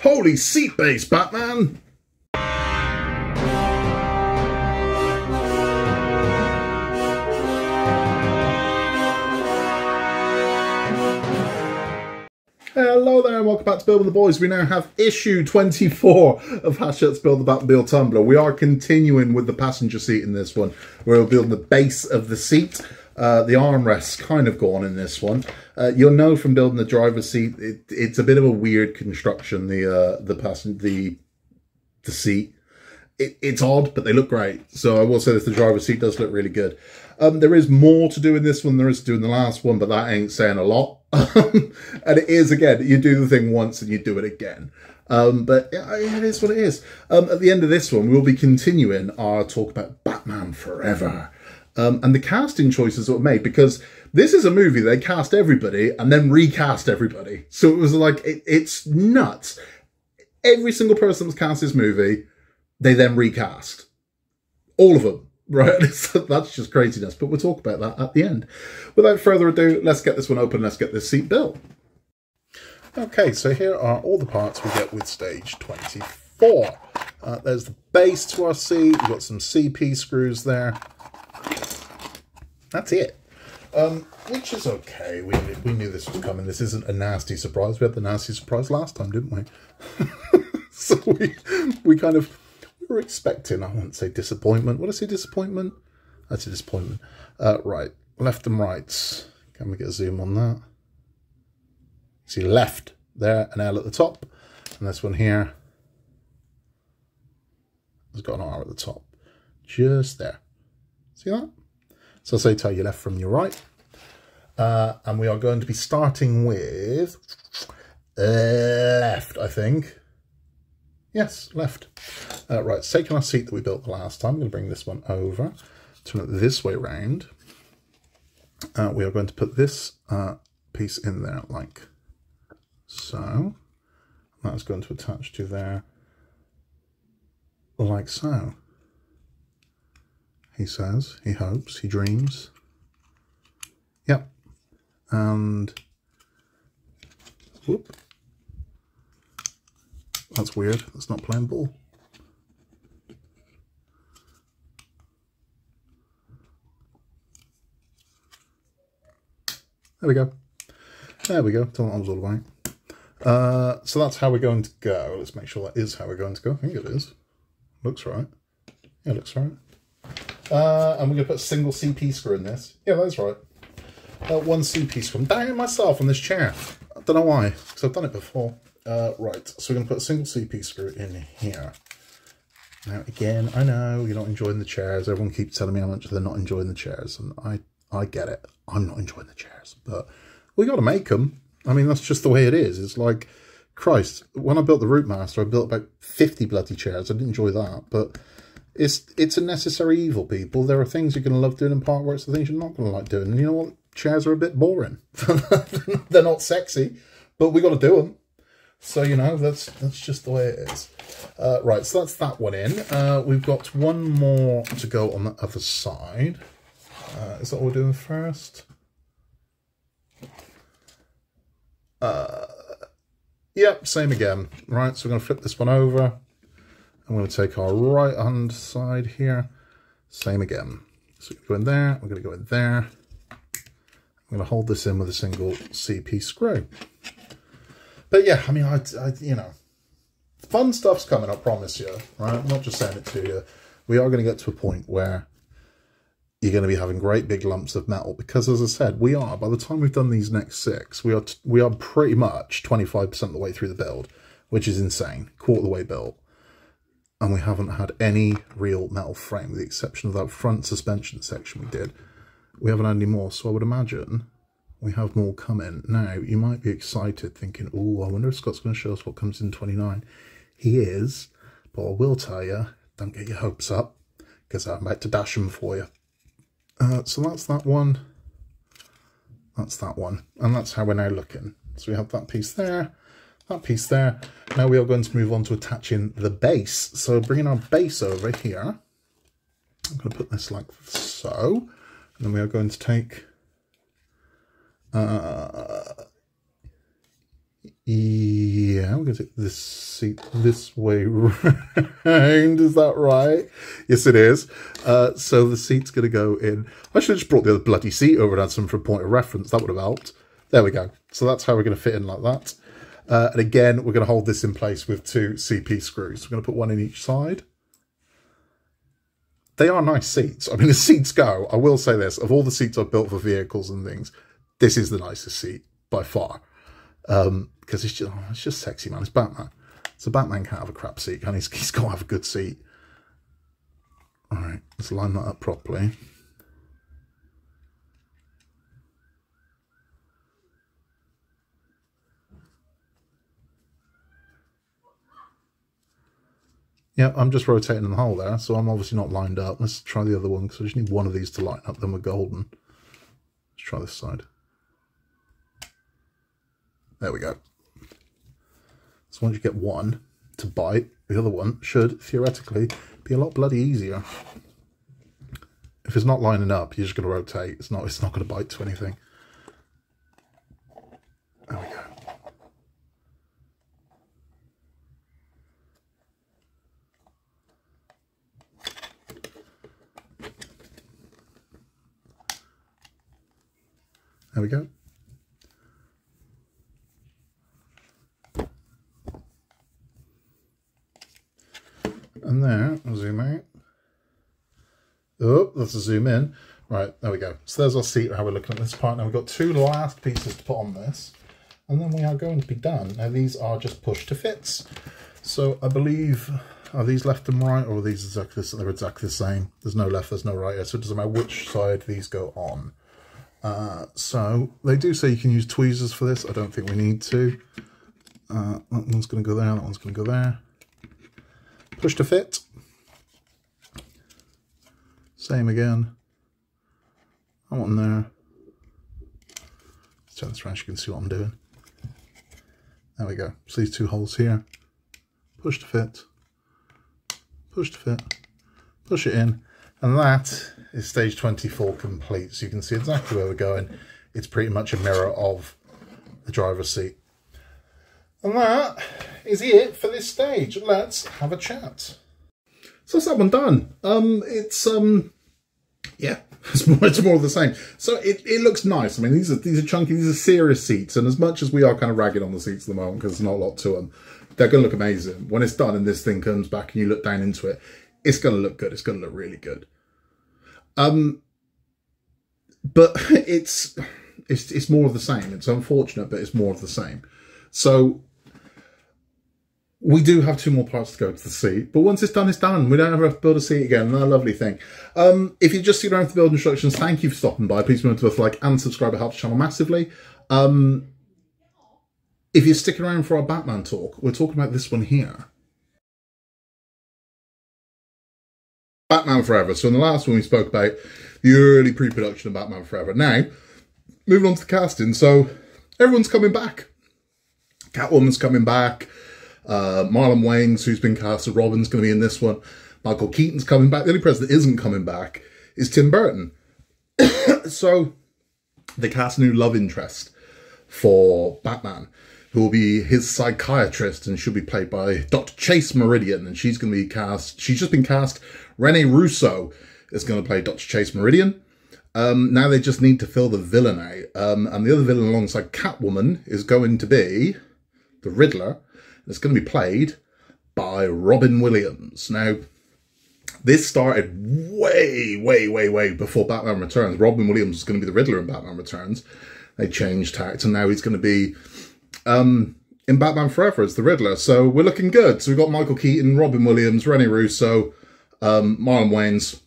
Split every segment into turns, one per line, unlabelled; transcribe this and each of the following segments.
Holy seat base, Batman! Hello there and welcome back to Building the Boys. We now have issue 24 of Hachette's Build the Batmobile Tumbler. We are continuing with the passenger seat in this one. We're building the base of the seat. The armrest's kind of gone in this one. You'll know from building the driver's seat, it's a bit of a weird construction, the seat. It's odd, but they look great. So I will say this, the driver's seat does look really good. There is more to do in this one than there is to do in the last one, but that ain't saying a lot. And it is, again, you do the thing once and you do it again. But it is what it is. At the end of this one, we'll be continuing our talk about Batman Forever. And the casting choices that were made, because this is a movie, they cast everybody and then recast everybody. So it was like, it's nuts. Every single person that was cast this movie, they then recast. All of them. Right, that's just craziness, but we'll talk about that at the end. Without further ado, let's get this one open, let's get this seat built. Okay, so here are all the parts we get with stage 24. There's the base to our seat, we've got some CP screws there. That's it. Which is okay, we knew this was coming. This isn't a nasty surprise. We had the nasty surprise last time, didn't we? So we kind of... we're expecting, I won't say disappointment. What did I say, disappointment? That's a disappointment. Right, left and right. Can we get a zoom on that? See left there, an L at the top. And this one here has got an R at the top. Just there. See that? So I'll say tell your left from your right. And we are going to be starting with left, I think. Yes, left. Right, it's taking our seat that we built the last time. I'm going to bring this one over, turn it this way round. We are going to put this piece in there like so. That's going to attach to there like so. He says, he hopes, he dreams. Yep. And whoop. That's weird. That's not playing ball. There we go. There we go. That's what I was all about. So that's how we're going to go. Let's make sure that is how we're going to go. I think it is. Looks right. Yeah, looks right. And we're going to put a single CP screw in this. Yeah, that's right. One CP screw. I'm doubting myself on this chair. I don't know why, because I've done it before. Right, so we're going to put a single CP screw in here. Now, again, I know you're not enjoying the chairs. Everyone keeps telling me how much they're not enjoying the chairs, and I get it. I'm not enjoying the chairs, but we got to make them. I mean, that's just the way it is. It's like, Christ, when I built the Rootmaster, I built about 50 bloody chairs. I didn't enjoy that, but it's a necessary evil, people. There are things you're going to love doing in part works, the things you're not going to like doing. And you know what? Chairs are a bit boring. They're not sexy, but we got to do them. So, you know, that's just the way it is. Right, so that's that one in. We've got one more to go on the other side. Is that what we're doing first? Yep, same again. Right, so we're going to flip this one over. I'm going to take our right-hand side here. Same again. So we're going to go in there. We're going to go in there. I'm going to hold this in with a single CP screw. But yeah, I mean, you know, fun stuff's coming, I promise you, right? I'm not just saying it to you. We are going to get to a point where you're going to be having great big lumps of metal because, as I said, we are, by the time we've done these next 6, we are pretty much 25% of the way through the build, which is insane, quarter of the way built. And we haven't had any real metal frame, with the exception of that front suspension section we did. We haven't had any more, so I would imagine we have more coming. Now, you might be excited thinking, oh, I wonder if Scott's going to show us what comes in 29. He is, but I will tell you, don't get your hopes up, because I'm about to dash them for you. So that's that one. That's that one. And that's how we're now looking. So we have that piece there, that piece there. Now we are going to move on to attaching the base. So bringing our base over here, I'm going to put this like so. And then we are going to take... Yeah, we're going to take this seat this way round. Is that right? Yes, it is. So the seat's going to go in. I should have just brought the other bloody seat over and had some for a point of reference. That would have helped. There we go. So that's how we're going to fit in like that. And again, we're going to hold this in place with 2 CP screws. We're going to put one in each side. They are nice seats. I mean, the seats go. I will say this. Of all the seats I've built for vehicles and things, this is the nicest seat by far. Because it's just sexy, man. It's Batman. So Batman can't have a crap seat, and he's got to have a good seat. All right, let's line that up properly. Yeah, I'm just rotating the hole there, so I'm obviously not lined up. Let's try the other one, because I just need one of these to line up, then we're golden. Let's try this side. There we go. So once you get one to bite, the other one should, theoretically, be a lot bloody easier. If it's not lining up, you're just going to rotate. It's not going to bite to anything. There we go. There we go. And there, I'll zoom out. Oh, that's a zoom in. Right, there we go. So there's our seat, how we're looking at this part. Now we've got 2 last pieces to put on this, and then we are going to be done. Now these are just push to fits. So I believe, are these left and right, or are these exactly the same? They're exactly the same. There's no left, there's no right here, so it doesn't matter which side these go on. So they do say you can use tweezers for this. I don't think we need to. That one's going to go there, that one's going to go there. Push to fit. Same again. That one there. Let's turn this around so you can see what I'm doing. There we go. So these 2 holes here. Push to fit. Push to fit. Push it in. And that is stage 24 complete. So you can see exactly where we're going. It's pretty much a mirror of the driver's seat. And that is it for this stage. Let's have a chat. So that's that one done. Yeah, it's more of the same. So it looks nice. I mean, these are chunky, these are serious seats. And as much as we are kind of ragging on the seats at the moment, because there's not a lot to them, they're going to look amazing. When it's done and this thing comes back and you look down into it, it's going to look good. It's going to look really good. But it's more of the same. It's unfortunate, but it's more of the same. So we do have 2 more parts to go to the seat, but once it's done, it's done. We don't ever have to build a seat again. Another lovely thing. If you're just sitting around for the build instructions, thank you for stopping by. Please remember to like and subscribe. It helps the channel massively. If you're sticking around for our Batman talk, we're talking about this one here. Batman Forever. So in the last one we spoke about the early pre-production of Batman Forever. Now, moving on to the casting. So everyone's coming back. Catwoman's coming back. Marlon Wayans, who's been cast as Robin's going to be in this one. Michael Keaton's coming back. The only person that isn't coming back is Tim Burton. So they cast a new love interest for Batman, who will be his psychiatrist and she'll be played by Dr. Chase Meridian. And she's going to be cast, she's just been cast. Rene Russo is going to play Dr. Chase Meridian. Now they just need to fill the villain out. And the other villain alongside Catwoman is going to be the Riddler. It's going to be played by Robin Williams. Now, this started way before Batman Returns. Robin Williams was going to be the Riddler in Batman Returns. They changed tact, and now he's going to be in Batman Forever as the Riddler. So we're looking good. So we've got Michael Keaton, Robin Williams, Rene Russo, Marlon Wayans.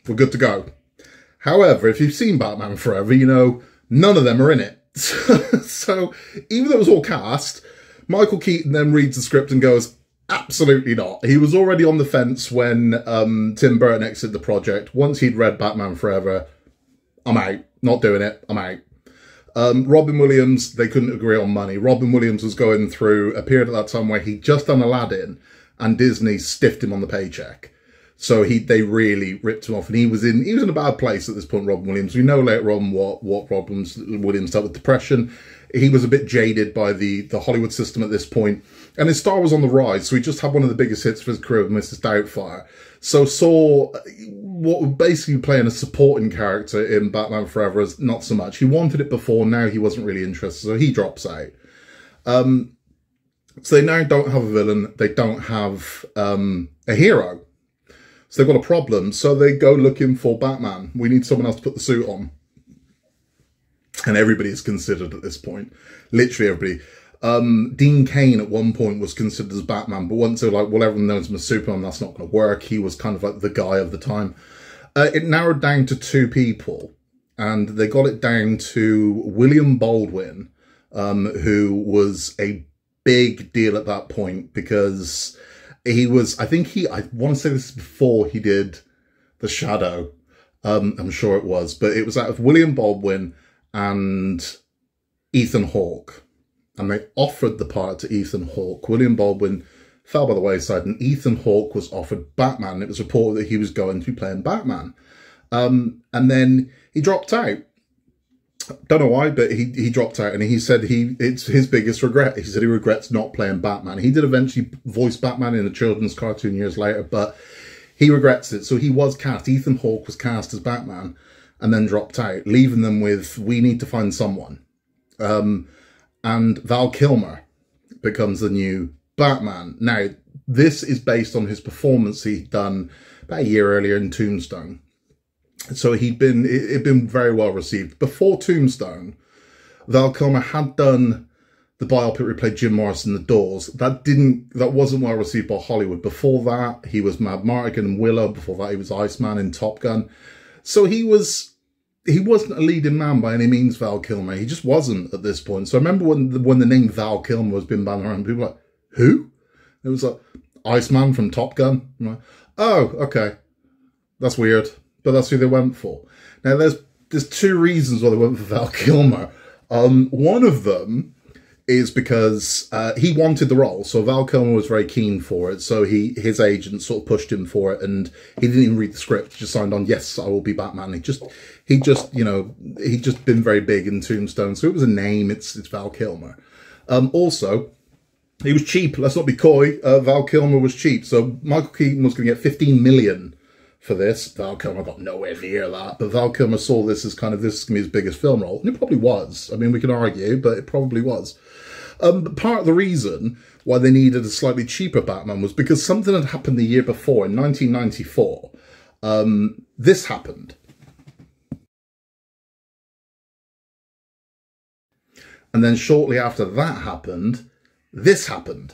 We're good to go. However, if you've seen Batman Forever, you know none of them are in it. So even though it was all cast, Michael Keaton then reads the script and goes, absolutely not. He was already on the fence when Tim Burton exited the project. Once he'd read Batman Forever, I'm out. Not doing it. I'm out. Robin Williams, they couldn't agree on money. Robin Williams was going through a period at that time where he'd just done Aladdin and Disney stiffed him on the paycheck. So they really ripped him off, and he was in a bad place at this point, Robin Williams. We know later on what Robin Williams dealt with depression. he was a bit jaded by the Hollywood system at this point, and his star was on the rise. So he just had one of the biggest hits of his career with Mrs. Doubtfire. So saw what basically playing a supporting character in Batman Forever as not so much. He wanted it before, now he wasn't really interested, so he drops out. So they now don't have a villain, they don't have a hero. So they've got a problem, so they go looking for Batman. We need someone else to put the suit on. And everybody is considered at this point. Literally everybody. Dean Cain at one point was considered as Batman, but once they were like, well, everyone knows him as Superman, that's not going to work. He was kind of like the guy of the time. It narrowed down to 2 people, and they got it down to William Baldwin, who was a big deal at that point because he was, I want to say this is before he did The Shadow. I'm sure it was, but it was out of William Baldwin and Ethan Hawke. And they offered the part to Ethan Hawke. William Baldwin fell by the wayside, and Ethan Hawke was offered Batman. It was reported that he was going to be playing Batman. And then he dropped out. Don't know why, but he dropped out, and he said it's his biggest regret. He said he regrets not playing Batman. He did eventually voice Batman in a children's cartoon years later, but he regrets it. So he was cast. Ethan Hawke was cast as Batman and then dropped out, leaving them with, we need to find someone. And Val Kilmer becomes the new Batman. Now, this is based on his performance he'd done about a year earlier in Tombstone. So it'd been very well received. Before Tombstone, Val Kilmer had done the biopic where he played Jim Morrison in The Doors. That wasn't well received by Hollywood. Before that, he was Mad Mardigan in Willow. Before that, he was Iceman in Top Gun. So he wasn't a leading man by any means, Val Kilmer. He just wasn't at this point. So I remember when the name Val Kilmer was being bandied around, people were like, who? It was like, Iceman from Top Gun. I'm like, oh, okay. That's weird. But that's who they went for. Now, there's 2 reasons why they went for Val Kilmer. One of them is because he wanted the role. So Val Kilmer was very keen for it. So his agent sort of pushed him for it, and he didn't even read the script. He just signed on, yes, I will be Batman. He just been very big in Tombstone. So it was a name. It's Val Kilmer. Also, he was cheap. Let's not be coy. Val Kilmer was cheap. So Michael Keaton was going to get $15 million for this. Val Kilmer got nowhere near that, but Val Kilmer saw this as kind of, this is going to be his biggest film role, and it probably was. I mean, we can argue, but it probably was. But part of the reason why they needed a slightly cheaper Batman was because something had happened the year before, in 1994. This happened. And then shortly after that happened, this happened.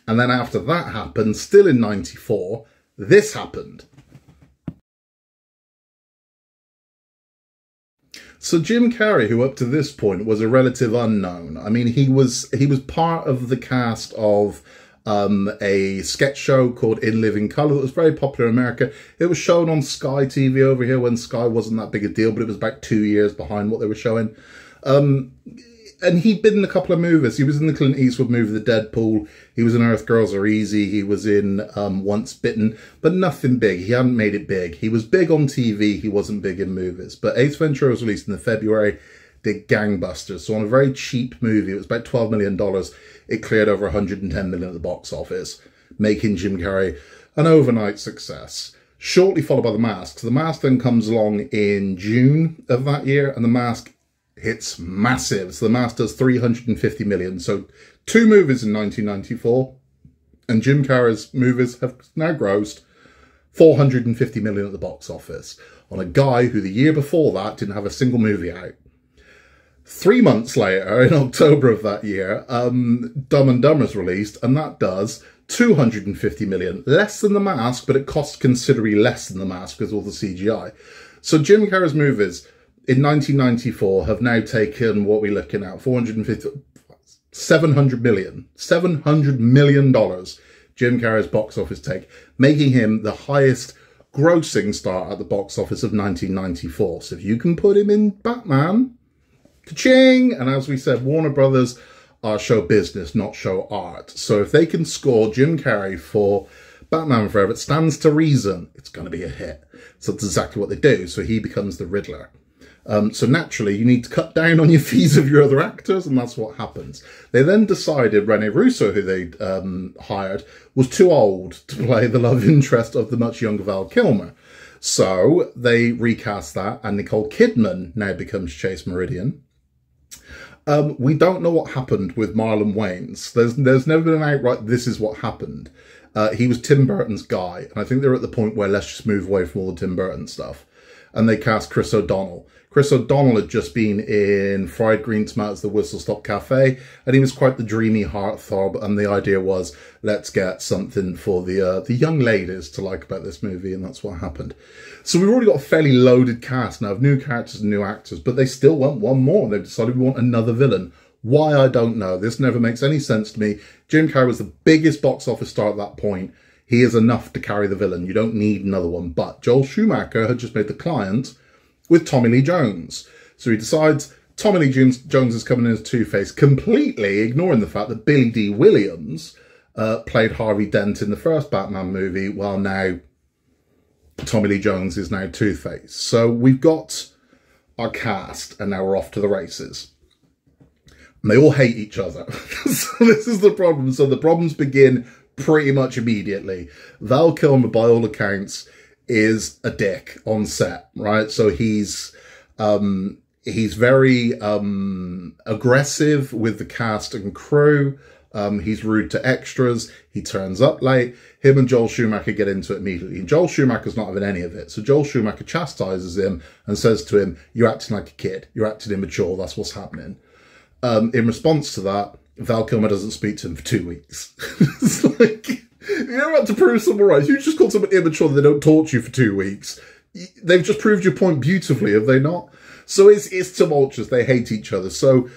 And then after that happened, still in 94, this happened. So Jim Carrey, who up to this point was a relative unknown, I mean, he was part of the cast of a sketch show called In Living Colour that was very popular in America. It was shown on Sky TV over here when Sky wasn't that big a deal, but it was about 2 years behind what they were showing. And he'd been in a couple of movies. He was in the Clint Eastwood movie, The Deadpool. He was in Earth Girls Are Easy. He was in Once Bitten, but nothing big. He hadn't made it big. He was big on TV. He wasn't big in movies. But Ace Ventura was released in February, did gangbusters. So on a very cheap movie, it was about $12 million. It cleared over $110 million at the box office, making Jim Carrey an overnight success. Shortly followed by The Mask. So The Mask then comes along in June of that year, and The Mask hits massive. So The Mask does $350 million. So 2 movies in 1994, and Jim Carrey's movies have now grossed $450 million at the box office on a guy who the year before that didn't have a single movie out. 3 months later, in October of that year, Dumb and Dumber is released, and that does $250 million. Less than The Mask, but it costs considerably less than The Mask because of all the CGI. So Jim Carrey's movies in 1994 have now taken, what we're looking at, $700 million. $700 million Jim Carrey's box office take, making him the highest grossing star at the box office of 1994. So if you can put him in Batman, ka-ching! And as we said, Warner Brothers are show business, not show art. So if they can score Jim Carrey for Batman Forever, it stands to reason it's going to be a hit. So that's exactly what they do. So he becomes the Riddler. So naturally, you need to cut down on your fees of your other actors, and that's what happens. They then decided Rene Russo, who they hired, was too old to play the love interest of the much younger Val Kilmer. So they recast that, and Nicole Kidman now becomes Chase Meridian. We don't know what happened with Marlon Wayans. There's never been an outright, this is what happened. He was Tim Burton's guy, and I think they're at the point where let's just move away from all the Tim Burton stuff. And they cast Chris O'Donnell. Chris O'Donnell had just been in Fried Green Tomatoes, The Whistle Stop Cafe, and he was quite the dreamy heartthrob, and the idea was, let's get something for the young ladies to like about this movie, and that's what happened. So we've already got a fairly loaded cast now of new characters and new actors, but they still want one more, and they've decided we want another villain. Why, I don't know. This never makes any sense to me. Jim Carrey was the biggest box office star at that point. He is enough to carry the villain. You don't need another one. But Joel Schumacher had just made The Client with Tommy Lee Jones. So he decides Tommy Lee Jones is coming in as Two-Face, completely ignoring the fact that Billy D. Williams played Harvey Dent in the first Batman movie, while now Tommy Lee Jones is now Two-Face. So we've got our cast, and now we're off to the races. And they all hate each other. So this is the problem. So the problems begin pretty much immediately. Val Kilmer, by all accounts, is a dick on set, right? So he's very aggressive with the cast and crew. He's rude to extras. He turns up late. Him and Joel Schumacher get into it immediately. And Joel Schumacher's not having any of it. So Joel Schumacher chastises him and says to him, "You're acting like a kid. You're acting immature. That's what's happening." In response to that, Val Kilmer doesn't speak to him for 2 weeks. It's like, you don't have to prove someone right. You just call someone immature that they don't talk to you for 2 weeks. They've just proved your point beautifully, have they not? So it's tumultuous. They hate each other. So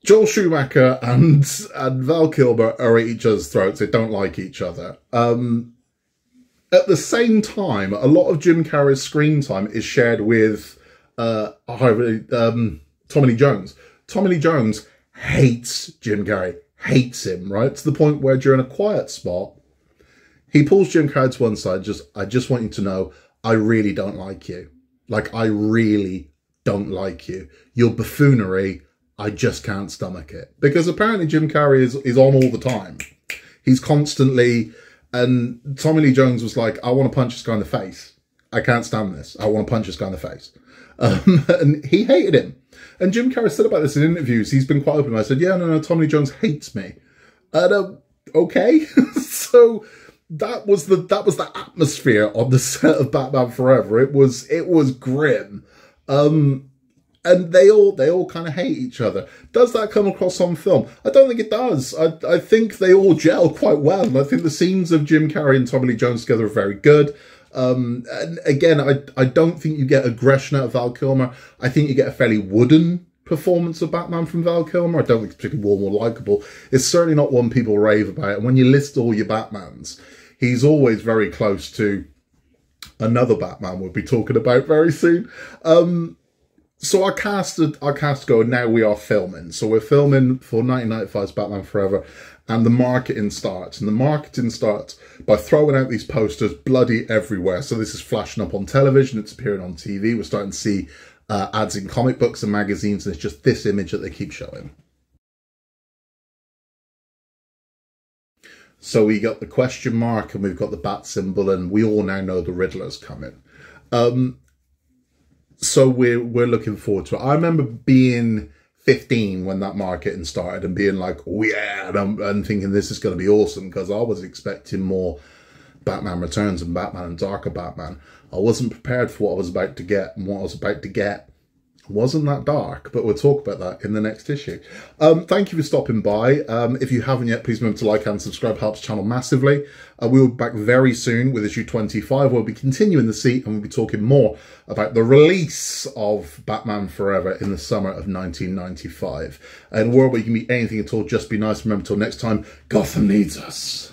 Joel Schumacher and Val Kilmer are at each other's throats. They don't like each other. At the same time, a lot of Jim Carrey's screen time is shared with Tommy Lee Jones. Tommy Lee Jones hates Jim Carrey, hates him, right? To the point where during a quiet spot, he pulls Jim Carrey to one side, I just want you to know, I really don't like you. Like, I really don't like you. Your buffoonery, I just can't stomach it. Because apparently Jim Carrey is on all the time. He's constantly, and Tommy Lee Jones was like, I want to punch this guy in the face. I can't stand this. I want to punch this guy in the face. And he hated him. And Jim Carrey said about this in interviews. He's been quite open. I said, yeah, no, Tommy Lee Jones hates me. And okay. So that was the atmosphere on the set of Batman Forever. It was grim. And they all kind of hate each other. Does that come across on film? I don't think it does. I think they all gel quite well. And I think the scenes of Jim Carrey and Tommy Lee Jones together are very good. And again, I don't think you get aggression out of Val Kilmer. I think you get a fairly wooden performance of Batman from Val Kilmer. I don't think it's particularly warm or likeable. It's certainly not one people rave about. And when you list all your Batmans, he's always very close to another Batman we'll be talking about very soon. So our cast go, and now we are filming. So we're filming for 1995's Batman Forever, and the marketing starts. And the marketing starts by throwing out these posters bloody everywhere. So this is flashing up on television, it's appearing on TV. We're starting to see ads in comic books and magazines, and it's just this image that they keep showing. So we got the question mark, and we've got the bat symbol, and we all now know the Riddler's coming. So we're looking forward to it. I remember being 15 when that marketing started and being like, oh yeah, and thinking this is going to be awesome, because I was expecting more Batman Returns and Batman and Darker Batman. I wasn't prepared for what I was about to get, and what I was about to get wasn't that dark, but we'll talk about that in the next issue. Thank you for stopping by. If you haven't yet, please remember to like and subscribe. Helps the channel massively. We'll be back very soon with issue 25. We'll be continuing the seat, and we'll be talking more about the release of Batman Forever in the summer of 1995. And a world where you can be anything at all, just be nice. Remember, till next time, Gotham needs us.